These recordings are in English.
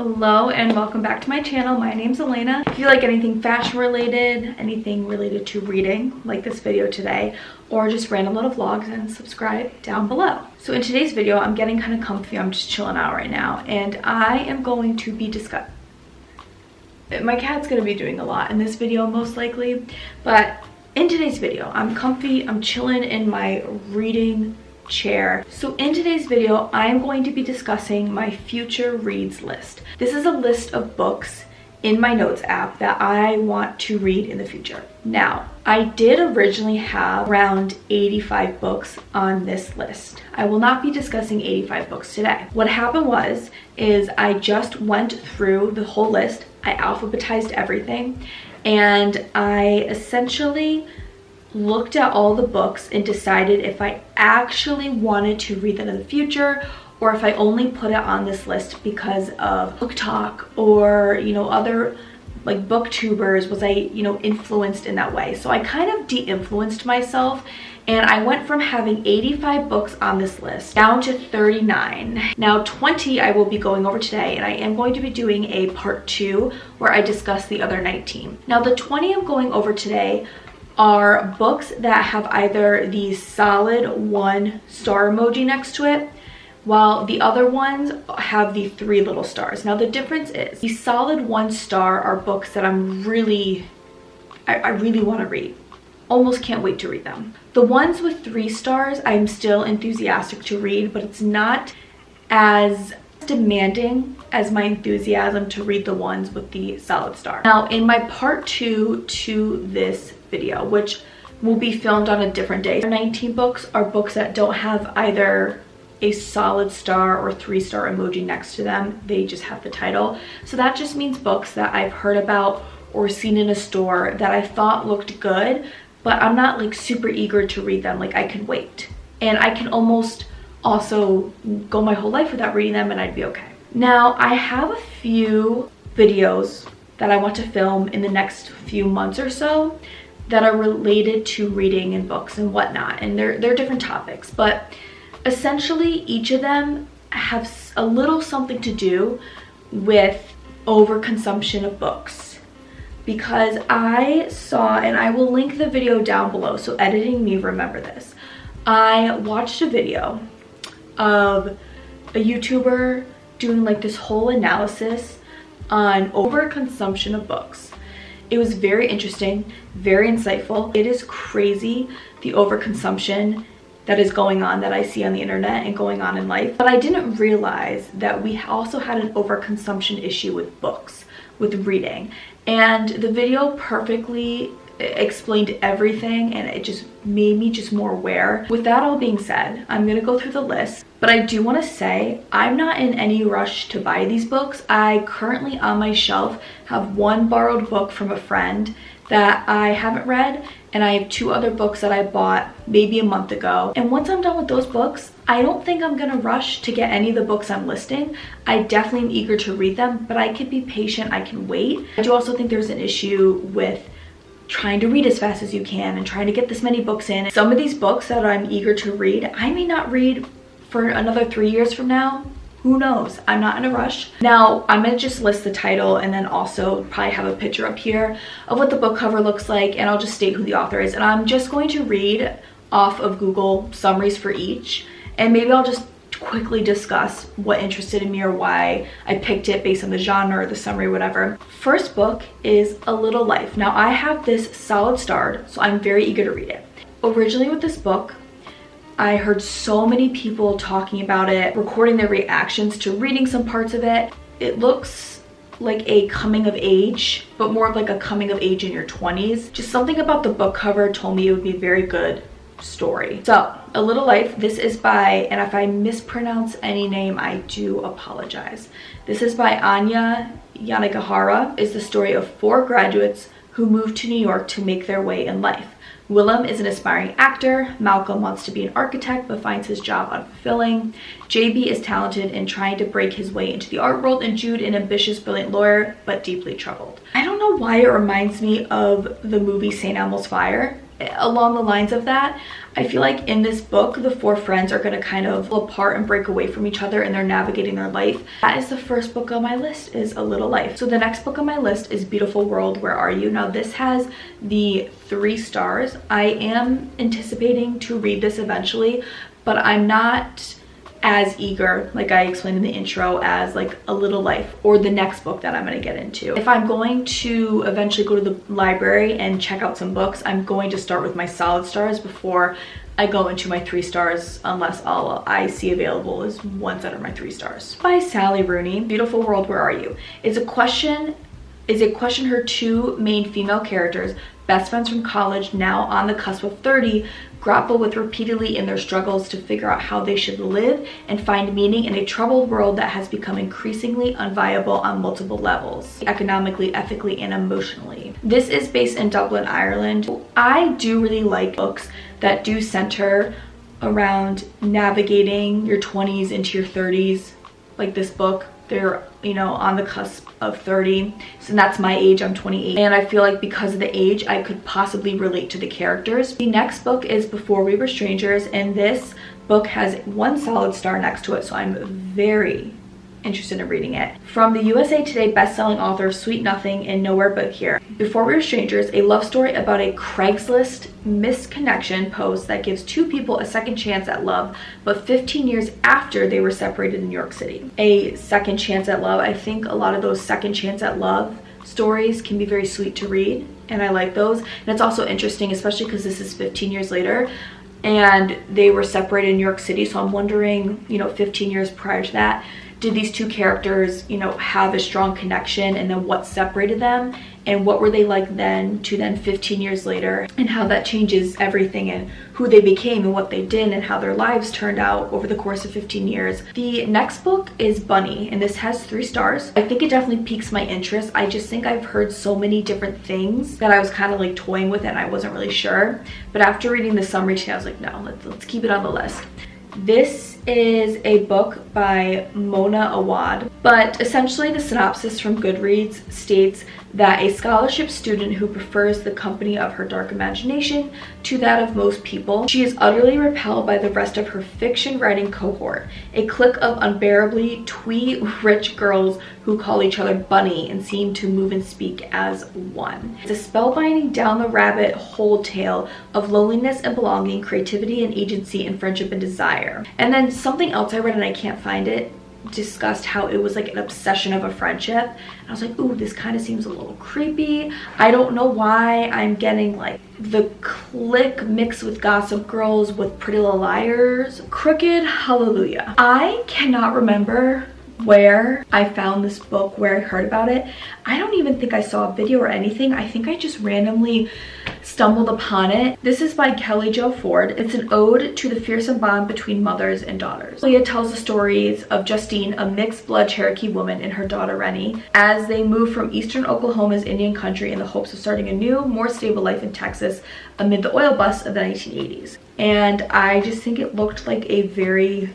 Hello and welcome back to my channel. My name's Elena. If you like anything fashion related, anything related to reading, like this video today, or just random little vlogs, then subscribe down below. So in today's video, I'm getting kind of comfy. I'm just chilling out right now, and I am going to be discussing. My cat's going to be doing a lot in this video most likely, but in today's video, I'm comfy. I'm chilling in my reading chair. So in today's video, I am going to be discussing my future reads list. This is a list of books in my notes app that I want to read in the future. Now, I did originally have around 85 books on this list. I will not be discussing 85 books today. What happened is I just went through the whole list. I alphabetized everything, and I essentially looked at all the books and decided if I actually wanted to read them in the future, or if I only put it on this list because of book talk or other like booktubers. Was I influenced in that way? So I kind of de-influenced myself, and I went from having 85 books on this list down to 39. Now 20 I will be going over today, and I am going to be doing a part 2 where I discuss the other 19. Now the 20 I'm going over today are books that have either the solid 1-star emoji next to it, while the other ones have the 3 little stars. Now the difference is the solid 1-star are books that I really want to read. Almost can't wait to read them. The ones with 3 stars, I'm still enthusiastic to read, but it's not as demanding as my enthusiasm to read the ones with the solid star. Now in my part 2 to this video, which will be filmed on a different day, 19 books are books that don't have either a solid star or 3-star emoji next to them. They just have the title. So that just means books that I've heard about or seen in a store that I thought looked good, but I'm not like super eager to read them. Like I can wait, and I can almost also go my whole life without reading them and I'd be okay. Now I have a few videos that I want to film in the next few months or so that are related to reading and books and whatnot, and they're different topics, but essentially each of them have a little something to do with overconsumption of books. Because I saw, and I will link the video down below, so editing me, remember this, I watched a video of a YouTuber doing like this whole analysis on overconsumption of books. It was very interesting, very insightful. It is crazy, the overconsumption that is going on, that I see on the internet and going on in life. But I didn't realize that we also had an overconsumption issue with books, with reading. And the video perfectly explained everything, and it just made me just more aware. With that all being said, I'm gonna go through the list, but I do want to say I'm not in any rush to buy these books. I currently on my shelf have one borrowed book from a friend that I haven't read, and I have 2 other books that I bought maybe a month ago. And once I'm done with those books, I don't think I'm gonna rush to get any of the books I'm listing. I definitely am eager to read them, but I can be patient, I can wait. I do also think there's an issue with trying to read as fast as you can and trying to get this many books in. Some of these books that I'm eager to read, I may not read for another 3 years from now. Who knows? I'm not in a rush. Now, I'm gonna just list the title and then also probably have a picture up here of what the book cover looks like, and I'll just state who the author is. And I'm just going to read off of Google summaries for each, and maybe I'll just quickly discuss what interested in me or why I picked it based on the genre or the summary, whatever. First book is A Little Life. Now I have this solid starred, so I'm very eager to read it. Originally with this book, I heard so many people talking about it, recording their reactions to reading some parts of it. It looks like a coming of age, but more of like a coming of age in your 20s. Just something about the book cover told me it would be a very good story. So A Little Life, this is by, and if I mispronounce any name, I do apologize. This is by Anya Yanagihara. Is the story of 4 graduates who moved to New York to make their way in life. Willem is an aspiring actor. Malcolm wants to be an architect but finds his job unfulfilling. JB is talented in trying to break his way into the art world, and Jude an ambitious, brilliant lawyer but deeply troubled. I don't know why it reminds me of the movie St. Elmo's Fire. along the lines of that, I feel like in this book, the four friends are going to kind of fall apart and break away from each other, and they're navigating their life. That is the first book on my list, is A Little Life. So the next book on my list is Beautiful World, Where Are You? Now this has the 3 stars. I am anticipating to read this eventually, but I'm not as eager, like I explained in the intro, as like A Little Life or the next book that I'm going to get into. If I'm going to eventually go to the library and check out some books, I'm going to start with my solid stars before I go into my 3 stars, unless all I see available is ones that are my 3 stars. By Sally Rooney. Beautiful World, Where Are You? Is a question her 2 main female characters, best friends from college, now on the cusp of 30, grapple with repeatedly in their struggles to figure out how they should live and find meaning in a troubled world that has become increasingly unviable on multiple levels, economically, ethically, and emotionally. This is based in Dublin, Ireland. I do really like books that do center around navigating your 20s into your 30s, like this book. They're, you know, on the cusp of 30, so that's my age. I'm 28, and I feel like because of the age, I could possibly relate to the characters. The next book is Before We Were Strangers, and this book has 1 solid star next to it, so I'm very interested in reading it. From the USA Today best-selling author Sweet Nothing and Nowhere But Here. Before We Were Strangers, a love story about a Craigslist misconnection post that gives 2 people a second chance at love, but 15 years after they were separated in New York City. A second chance at love. I think a lot of those second chance at love stories can be very sweet to read, and I like those. And it's also interesting, especially because this is 15 years later and they were separated in New York City, so I'm wondering, you know, 15 years prior to that, did these 2 characters, you know, have a strong connection, and then what separated them, and what were they like then to then 15 years later, and how that changes everything, and who they became and what they did and how their lives turned out over the course of 15 years. The next book is Bunny, and this has 3 stars. I think it definitely piques my interest. I just think I've heard so many different things that I was kind of like toying with it, and I wasn't really sure. But after reading the summary today, I was like, no, let's keep it on the list. This is a book by Mona Awad, but essentially the synopsis from Goodreads states that a scholarship student who prefers the company of her dark imagination to that of most people, she is utterly repelled by the rest of her fiction writing cohort, a clique of unbearably twee rich girls who call each other Bunny and seem to move and speak as one. It's a spellbinding down the rabbit hole tale of loneliness and belonging, creativity and agency, and friendship and desire. And then something else I read, and I can't find it, discussed how it was like an obsession of a friendship, and I was like, ooh, this kind of seems a little creepy. I don't know why I'm getting like the clique mixed with Gossip Girls with Pretty Little Liars. Crooked Hallelujah. I cannot remember where I found this book, where I heard about it. I don't even think I saw a video or anything. I think I just randomly stumbled upon it. This is by Kelly Jo Ford. It's an ode to the fearsome bond between mothers and daughters. Leah tells the stories of Justine, a mixed blood Cherokee woman, and her daughter Rennie, as they move from eastern Oklahoma's Indian country in the hopes of starting a new, more stable life in Texas amid the oil bust of the 1980s. And I just think it looked like a very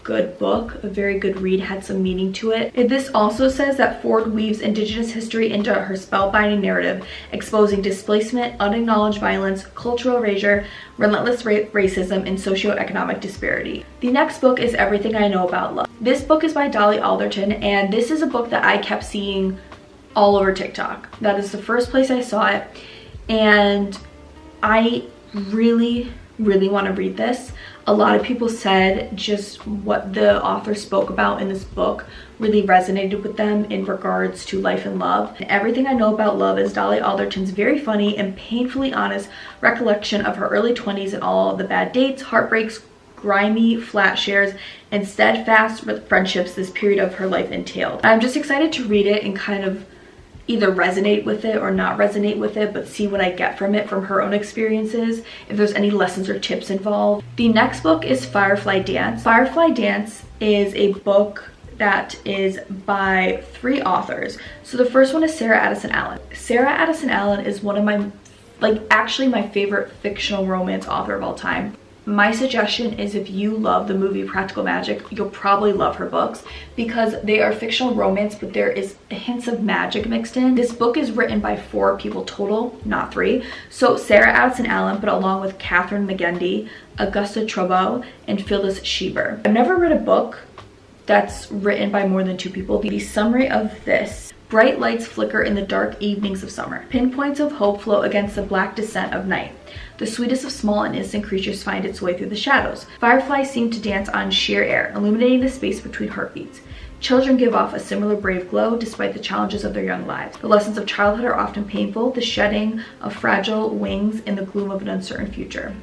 good book, a very good read, had some meaning to it. This also says that Ford weaves indigenous history into her spellbinding narrative, exposing displacement, unacknowledged violence, cultural erasure, relentless racism, and socioeconomic disparity. The next book is Everything I Know About Love. This book is by Dolly Alderton, and this is a book that I kept seeing all over TikTok. That is the first place I saw it, and I really want to read this. A lot of people said just what the author spoke about in this book really resonated with them in regards to life and love. And Everything I Know About Love is Dolly Alderton's very funny and painfully honest recollection of her early 20s and all the bad dates, heartbreaks, grimy flat shares, and steadfast friendships this period of her life entailed. I'm just excited to read it and kind of either resonate with it or not resonate with it, but see what I get from it, from her own experiences, if there's any lessons or tips involved. The next book is Firefly Dance. Firefly Dance is a book that is by 3 authors. So the first one is Sarah Addison Allen. Sarah Addison Allen is one of my, actually my favorite fictional romance author of all time. my suggestion is if you love the movie Practical Magic, you'll probably love her books because they are fictional romance, but there is hints of magic mixed in. This book is written by 4 people total, not 3. So Sarah Addison Allen, but along with Catherine McGendy, Augusta Trobo, and Phyllis Schieber. I've never read a book that's written by more than 2 people. The summary of this: bright lights flicker in the dark evenings of summer. Pinpoints of hope float against the black descent of night. The sweetest of small and innocent creatures find its way through the shadows. Fireflies seem to dance on sheer air, illuminating the space between heartbeats. Children give off a similar brave glow despite the challenges of their young lives. The lessons of childhood are often painful, the shedding of fragile wings in the gloom of an uncertain future.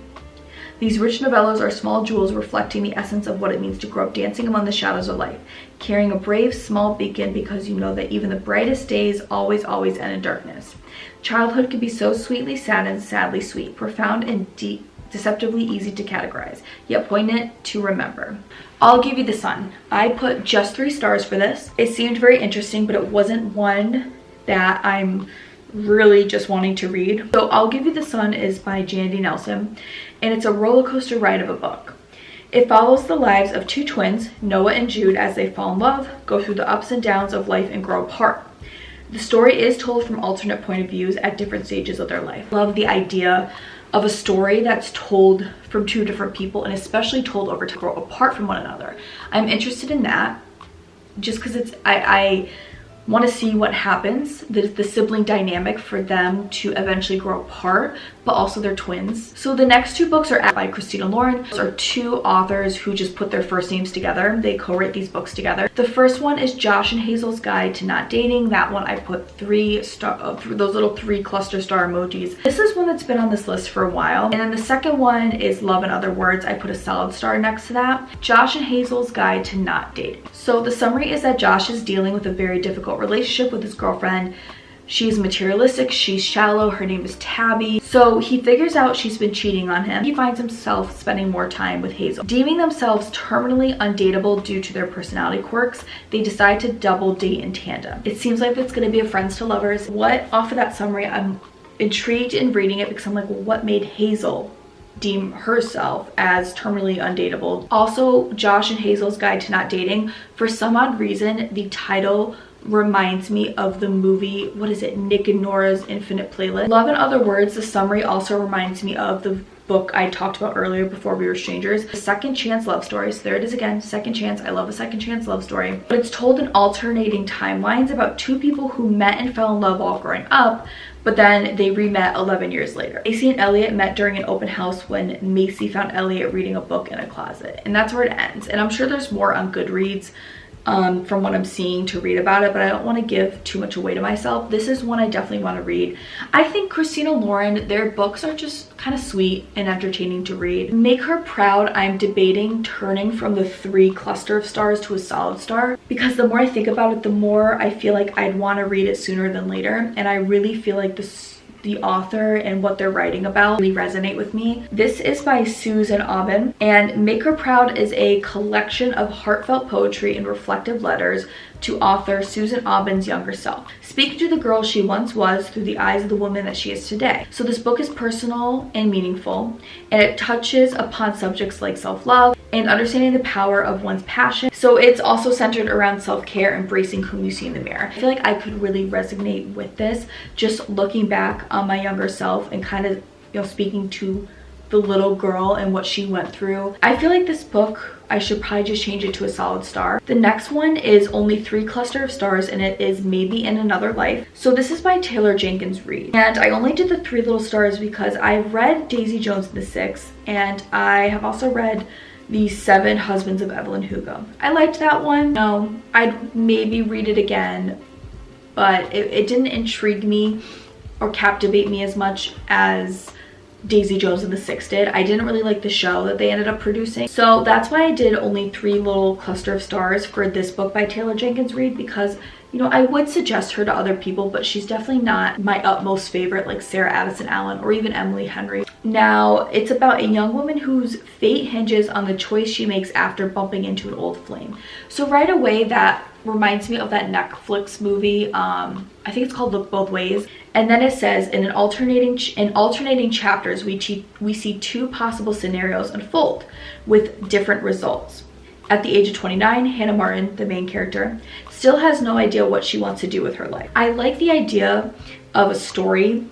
These rich novellas are small jewels reflecting the essence of what it means to grow up dancing among the shadows of life, carrying a brave small beacon because you know that even the brightest days always end in darkness. Childhood can be so sweetly sad and sadly sweet, profound and deep, deceptively easy to categorize, yet poignant to remember. I'll give you The Sun. I put just 3 stars for this. It seemed very interesting, but it wasn't one that I'm really just wanting to read. So I'll Give You The Sun is by Jandy Nelson, and it's a roller coaster ride of a book. It follows the lives of 2 twins, Noah and Jude, as they fall in love, go through the ups and downs of life, and grow apart. The story is told from alternate point of views at different stages of their life. I love the idea of a story that's told from 2 different people, and especially told over to grow apart from one another. I'm interested in that just because I want to see what happens, the sibling dynamic for them to eventually grow apart, but also they're twins. So the next 2 books are by Christina Lauren. Those are 2 authors who just put their first names together. They co-write these books together. The first one is Josh and Hazel's Guide to Not Dating. That one I put 3 star, those little 3 cluster star emojis. This is one that's been on this list for a while. And then the second one is Love in Other Words. I put a solid star next to that. Josh and Hazel's Guide to Not Dating. So the summary is that Josh is dealing with a very difficult relationship with his girlfriend. She's materialistic, she's shallow, her name is Tabby. So he figures out she's been cheating on him. He finds himself spending more time with Hazel. Deeming themselves terminally undateable due to their personality quirks, they decide to double date in tandem. It seems like it's going to be a friends to lovers. What, off of that summary, I'm intrigued in reading it because I'm like, well, what made Hazel deem herself as terminally undateable? Also, Josh and Hazel's Guide to Not Dating, for some odd reason, the title reminds me of the movie, what is it, Nick and Nora's Infinite Playlist. Love in Other Words, the summary also reminds me of the book I talked about earlier, Before We Were Strangers, a second chance love story. So there it is again, second chance. I love a second chance love story, but it's told in alternating timelines about 2 people who met and fell in love while growing up, but then they re-met 11 years later. Macy and Elliot met during an open house when Macy found Elliot reading a book in a closet, and that's where it ends. And I'm sure there's more on Goodreads from what I'm seeing to read about it, but I don't want to give too much away to myself. This is one I definitely want to read. I think Christina Lauren, their books are just kind of sweet and entertaining to read. Make Her Proud, I'm debating turning from the 3 cluster of stars to a solid star, because the more I think about it, the more I feel like I'd want to read it sooner than later, and I really feel like the author and what they're writing about really resonate with me. This is by Susan Aubin, and Make Her Proud is a collection of heartfelt poetry and reflective letters to author Susan Aubin's younger self, speaking to the girl she once was through the eyes of the woman that she is today. So this book is personal and meaningful, and it touches upon subjects like self-love and understanding the power of one's passion. So it's also centered around self-care, embracing whom you see in the mirror. I feel like I could really resonate with this, just looking back on my younger self and kind of, you know, speaking to the little girl and what she went through. I feel like this book, I should probably just change it to a solid star. The next one is only 3 cluster of stars, and it is Maybe in Another Life. So this is by Taylor Jenkins Reid, and I only did the 3 little stars because I've read Daisy Jones and the Six, and I have also read The 7 Husbands of Evelyn Hugo. I liked that one. No, I'd maybe read it again, but it didn't intrigue me or captivate me as much as Daisy Jones and the Six did. I didn't really like the show that they ended up producing. So that's why I did only 3 little cluster of stars for this book by Taylor Jenkins Reid, because, you know, I would suggest her to other people, but she's definitely not my utmost favorite like Sarah Addison Allen or even Emily Henry. Now, it's about a young woman whose fate hinges on the choice she makes after bumping into an old flame. So right away, that reminds me of that Netflix movie. I think it's called Look Both Ways. And then it says, in alternating chapters, we see two possible scenarios unfold with different results. At the age of 29, Hannah Martin, the main character, still has no idea what she wants to do with her life. I like the idea of a story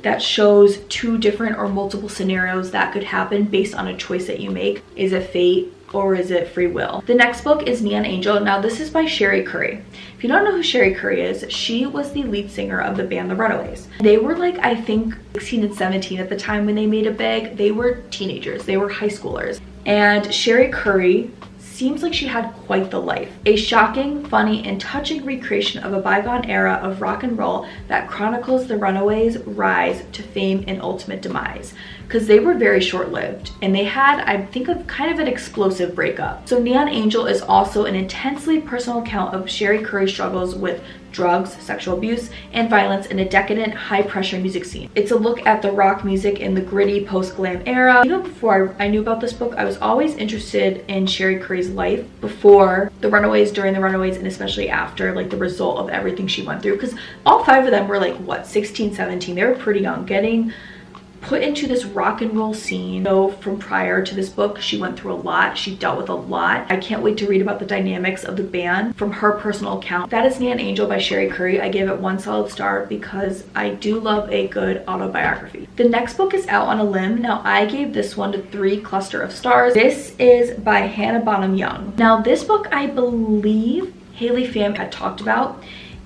that shows two different or multiple scenarios that could happen based on a choice that you make. Is it fate or is it free will? The next book is Neon Angel. Now this is by Sherry Curry. If you don't know who Sherry Curry is, she was the lead singer of the band The Runaways. They were like, I think 16 and 17 at the time when they made it big. They were teenagers, they were high schoolers. And Sherry Curry seems like she had quite the life. A shocking, funny, and touching recreation of a bygone era of rock and roll that chronicles the Runaways' rise to fame and ultimate demise. Because they were very short-lived, and they had, I think, kind of an explosive breakup. So Neon Angel is also an intensely personal account of Sherry Curry's struggles with drugs, sexual abuse, and violence in a decadent, high-pressure music scene. It's a look at the rock music in the gritty post-glam era. Even before I knew about this book, I was always interested in Sherry Curry's life before the Runaways, during the Runaways, and especially after, like the result of everything she went through. Because all five of them were like, what, 16, 17? They were pretty young, getting put into this rock and roll scene. So from prior to this book, she went through a lot. She dealt with a lot. I can't wait to read about the dynamics of the band from her personal account. That is Neon Angel by Sherry Curry. I gave it 1 solid star because I do love a good autobiography. The next book is Out on a Limb. Now I gave this one to 3 cluster of stars. This is by Hannah Bonham Young. Now this book, I believe Haley Pham had talked about.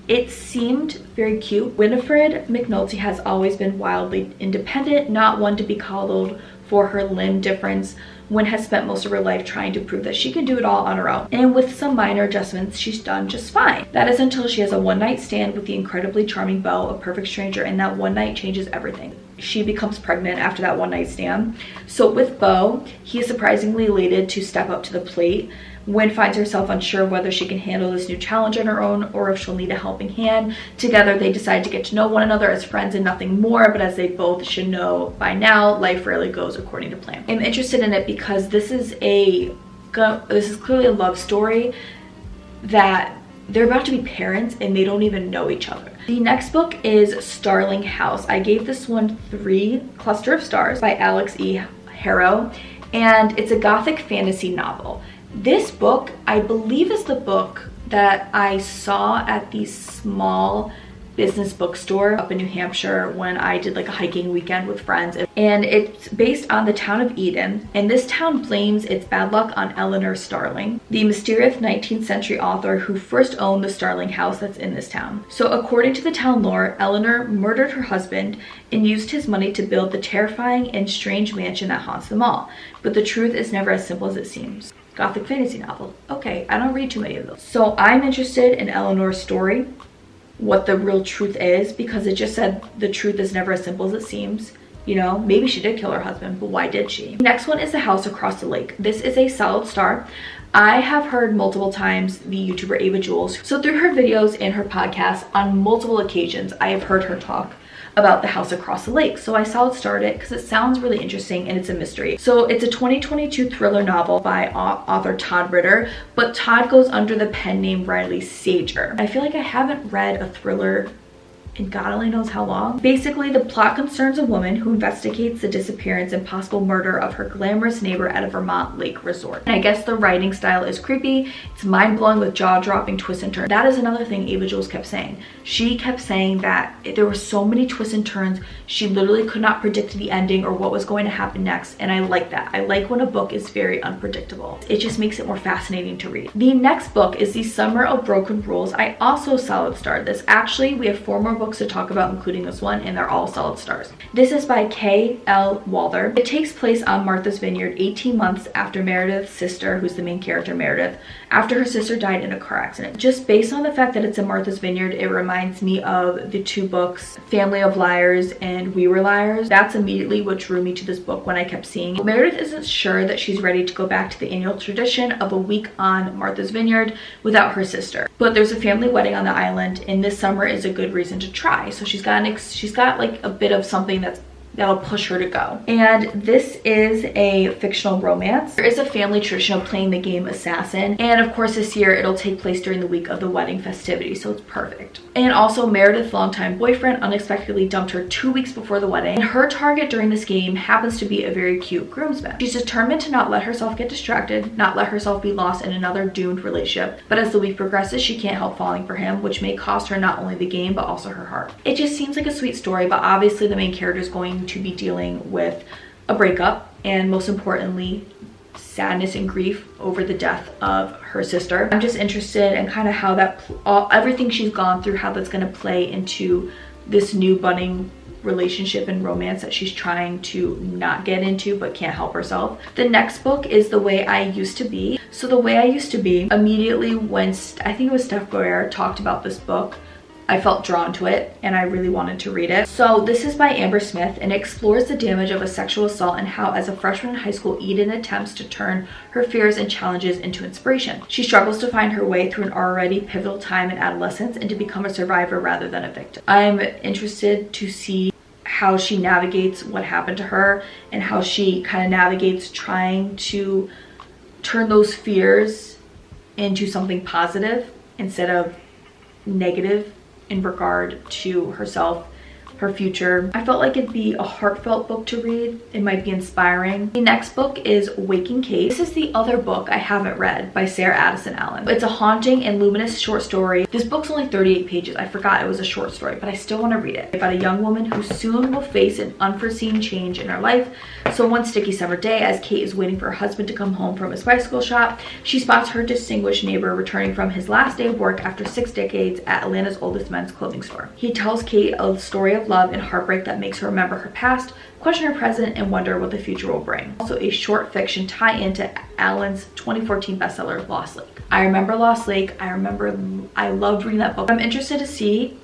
It seemed very cute. Winifred McNulty has always been wildly independent, not one to be coddled for her limb difference, when has spent most of her life trying to prove that she can do it all on her own. And with some minor adjustments, she's done just fine. That is until she has a one-night stand with the incredibly charming Beau, a perfect stranger, and that one night changes everything. She becomes pregnant after that one-night stand. So with Beau, he is surprisingly elated to step up to the plate. Wynn finds herself unsure whether she can handle this new challenge on her own or if she'll need a helping hand. Together, they decide to get to know one another as friends and nothing more, but as they both should know by now, life rarely goes according to plan. I'm interested in it because this is clearly a love story that they're about to be parents and they don't even know each other. The next book is Starling House. I gave this one 3 cluster of stars by Alex E. Harrow, and it's a gothic fantasy novel. This book, I believe, is the book that I saw at the small business bookstore up in New Hampshire when I did like a hiking weekend with friends. And it's based on the town of Eden, and this town blames its bad luck on Eleanor Starling, the mysterious 19th century author who first owned the Starling house that's in this town. So according to the town lore, Eleanor murdered her husband and used his money to build the terrifying and strange mansion that haunts them all. But the truth is never as simple as it seems. Gothic fantasy novel. Okay, I don't read too many of those. So I'm interested in Eleanor's story, what the real truth is, because it just said the truth is never as simple as it seems. You know, maybe she did kill her husband, but why did she? Next one is The House Across the Lake. This is a solid star. I have heard multiple times the YouTuber Ava Jules. So through her videos and her podcast, on multiple occasions, I have heard her talk about The House Across the Lake. So I solid starred it because it sounds really interesting and it's a mystery. So it's a 2022 thriller novel by author Todd Ritter, but Todd goes under the pen name Riley Sager. I feel like I haven't read a thriller and God only knows how long. Basically, the plot concerns a woman who investigates the disappearance and possible murder of her glamorous neighbor at a Vermont lake resort. And I guess the writing style is creepy. It's mind-blowing with jaw-dropping twists and turns. That is another thing Ava Jules kept saying. She kept saying that there were so many twists and turns, she literally could not predict the ending or what was going to happen next. And I like that. I like when a book is very unpredictable. It just makes it more fascinating to read. The next book is The Summer of Broken Rules. I also solid starred this. Actually, we have 4 more books to talk about, including this one, and they're all solid stars. This is by K.L. Walther. It takes place on Martha's Vineyard 18 months after Meredith's sister, who's the main character, Meredith, after her sister died in a car accident. Just based on the fact that it's in Martha's Vineyard, it reminds me of the 2 books, Family of Liars and We Were Liars. That's immediately what drew me to this book when I kept seeing it. Meredith isn't sure that she's ready to go back to the annual tradition of a week on Martha's Vineyard without her sister. But there's a family wedding on the island, and this summer is a good reason to try. So she's got like a bit of something that's that'll push her to go. And this is a fictional romance. There is a family tradition of playing the game Assassin, and of course this year it'll take place during the week of the wedding festivities, so it's perfect. And also Meredith's longtime boyfriend unexpectedly dumped her 2 weeks before the wedding, and her target during this game happens to be a very cute groomsman. She's determined to not let herself get distracted, not let herself be lost in another doomed relationship, but as the week progresses she can't help falling for him, which may cost her not only the game but also her heart. It just seems like a sweet story, but obviously the main character is going to be dealing with a breakup and most importantly sadness and grief over the death of her sister. I'm just interested in kind of how that everything she's gone through, how that's going to play into this new budding relationship and romance that she's trying to not get into but can't help herself. The next book is The Way I Used to Be. So The Way I Used to Be, immediately when I think it was Steph Guerrero talked about this book, I felt drawn to it and I really wanted to read it. So this is by Amber Smith and it explores the damage of a sexual assault and how as a freshman in high school Eden attempts to turn her fears and challenges into inspiration. She struggles to find her way through an already pivotal time in adolescence and to become a survivor rather than a victim. I'm interested to see how she navigates what happened to her and how she kind of navigates trying to turn those fears into something positive instead of negative in regard to herself, her future. I felt like it'd be a heartfelt book to read. It might be inspiring. The next book is Waking Kate. This is the other book I haven't read by Sarah Addison Allen. It's a haunting and luminous short story. This book's only 38 pages. I forgot it was a short story, but I still want to read it. About a young woman who soon will face an unforeseen change in her life. So one sticky summer day, as Kate is waiting for her husband to come home from his bicycle shop, she spots her distinguished neighbor returning from his last day of work after 6 decades at Atlanta's oldest men's clothing store. He tells Kate a story of love and heartbreak that makes her remember her past, question her present, and wonder what the future will bring. Also a short fiction tie into Allen's 2014 bestseller Lost Lake. I remember Lost Lake. I loved reading that book. I'm interested to see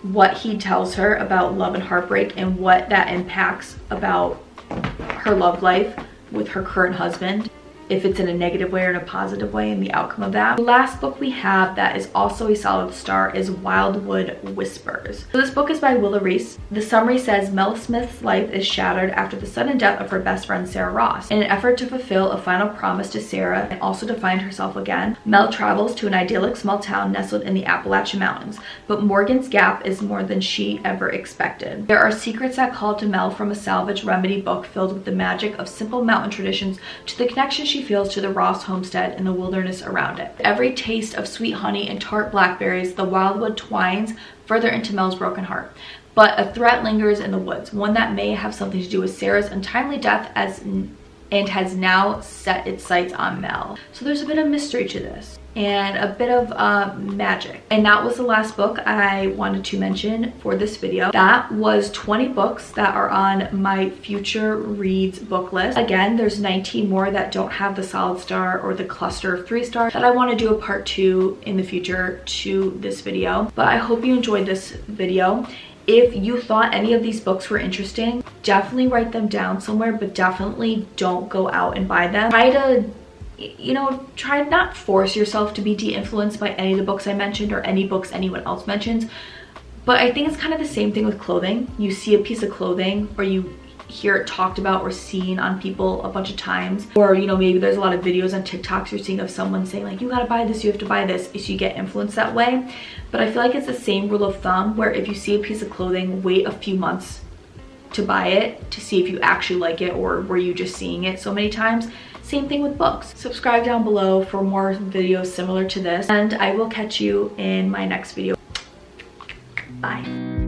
what he tells her about love and heartbreak and what that impacts about her love life with her current husband, if it's in a negative way or in a positive way, and the outcome of that. The last book we have that is also a solid star is Wildwood Whispers. So this book is by Willa Reese. The summary says Mel Smith's life is shattered after the sudden death of her best friend Sarah Ross. In an effort to fulfill a final promise to Sarah and also to find herself again, Mel travels to an idyllic small town nestled in the Appalachian Mountains, but Morgan's Gap is more than she ever expected. There are secrets that call to Mel from a salvage remedy book filled with the magic of simple mountain traditions to the connection she feels to the Ross homestead and the wilderness around it. Every taste of sweet honey and tart blackberries, the wildwood twines further into Mel's broken heart. But a threat lingers in the woods, one that may have something to do with Sarah's untimely death and has now set its sights on Mel. So there's a bit of mystery to this and a bit of magic. And that was the last book I wanted to mention for this video. That was 20 books that are on my future reads book list. Again, there's 19 more that don't have the solid star or the cluster of 3-star that I want to do a part 2 in the future to this video. But I hope you enjoyed this video. If you thought any of these books were interesting, definitely write them down somewhere, but definitely don't go out and buy them. Try not force yourself to be de-influenced by any of the books I mentioned or any books anyone else mentions. But I think it's kind of the same thing with clothing. You see a piece of clothing or you hear it talked about or seen on people a bunch of times, or maybe there's a lot of videos on TikToks you're seeing of someone saying like, you gotta buy this, you have to buy this, so you get influenced that way. But I feel like it's the same rule of thumb where if you see a piece of clothing, wait a few months to buy it to see if you actually like it, or were you just seeing it so many times. Same thing with books. Subscribe down below for more videos similar to this, and I will catch you in my next video. Bye.